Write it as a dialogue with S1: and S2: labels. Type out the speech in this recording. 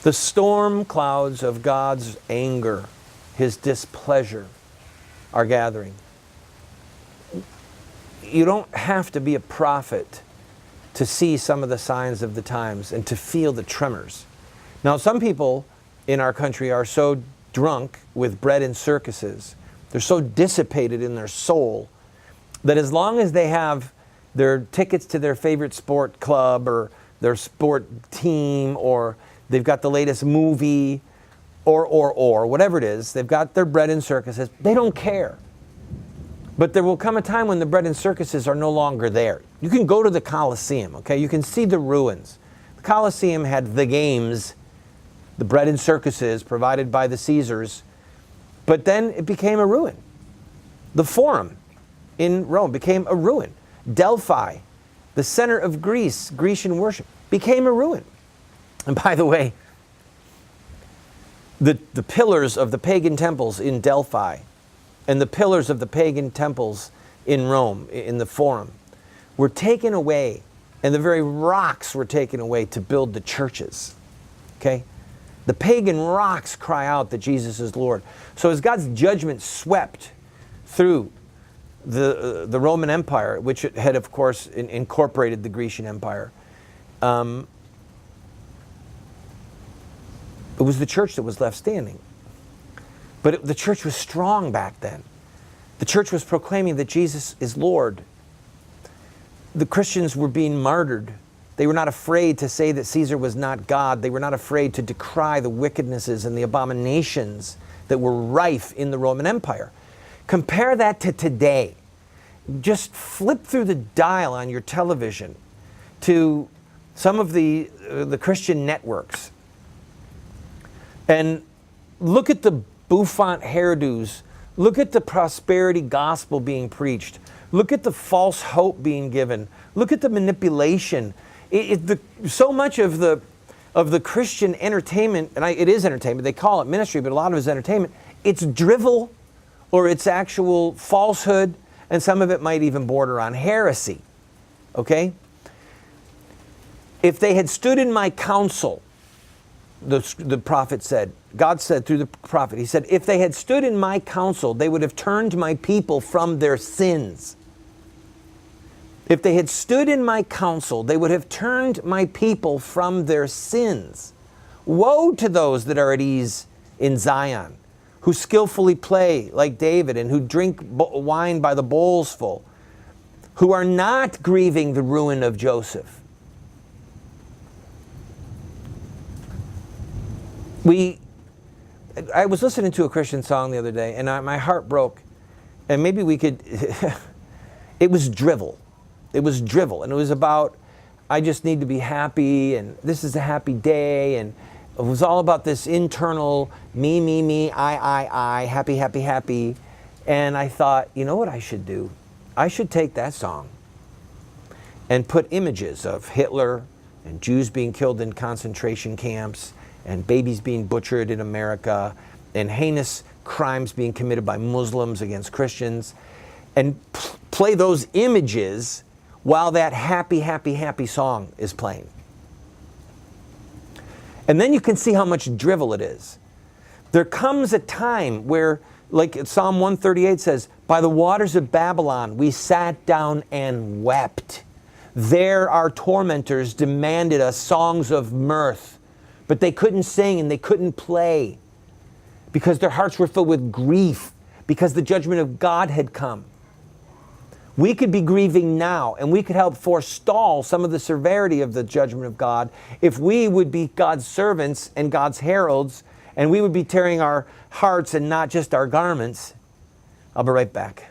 S1: The storm clouds of God's anger, His displeasure, are gathering. You don't have to be a prophet to see some of the signs of the times and to feel the tremors. Now, some people in our country are so drunk with bread and circuses, they're so dissipated in their soul, that as long as they have their tickets to their favorite sport club or their sport team, or they've got the latest movie, or whatever it is, they've got their bread and circuses, they don't care. But there will come a time when the bread and circuses are no longer there. You can go to the Colosseum, okay? You can see the ruins. The Colosseum had the games, the bread and circuses provided by the Caesars, but then it became a ruin. The Forum in Rome became a ruin. Delphi, the center of Greece, Grecian worship, became a ruin. And by the way, the pillars of the pagan temples in Delphi and the pillars of the pagan temples in Rome, in the Forum, were taken away, and the very rocks were taken away to build the churches. Okay? The pagan rocks cry out that Jesus is Lord. So as God's judgment swept through the Roman Empire, which it had, of course, incorporated the Grecian Empire, it was the church that was left standing. But the church was strong back then. The church was proclaiming that Jesus is Lord. The Christians were being martyred. They were not afraid to say that Caesar was not God. They were not afraid to decry the wickednesses and the abominations that were rife in the Roman Empire. Compare that to today. Just flip through the dial on your television to some of the Christian networks and look at the bouffant hairdos. Look at the prosperity gospel being preached. Look at the false hope being given. Look at the manipulation. So much of the Christian entertainment, and it is entertainment, they call it ministry, but a lot of it is entertainment. It's drivel, or it's actual falsehood, and some of it might even border on heresy. Okay? If they had stood in my counsel, the prophet said, God said through the prophet, he said, if they had stood in my counsel, they would have turned my people from their sins. If they had stood in my counsel, they would have turned my people from their sins. Woe to those that are at ease in Zion, who skillfully play like David and who drink wine by the bowls full, who are not grieving the ruin of Joseph. I was listening to a Christian song the other day, and my heart broke. And maybe we could, it was drivel. It was drivel, and it was about, I just need to be happy, and this is a happy day, and it was all about this internal me, I, happy, happy, happy. And I thought, you know what I should do? I should take that song and put images of Hitler and Jews being killed in concentration camps and babies being butchered in America and heinous crimes being committed by Muslims against Christians, and play those images while that happy, happy, happy song is playing. And then you can see how much drivel it is. There comes a time where, like Psalm 138 says, by the waters of Babylon we sat down and wept. There our tormentors demanded us songs of mirth, but they couldn't sing and they couldn't play because their hearts were filled with grief because the judgment of God had come. We could be grieving now, and we could help forestall some of the severity of the judgment of God if we would be God's servants and God's heralds, and we would be tearing our hearts and not just our garments. I'll be right back.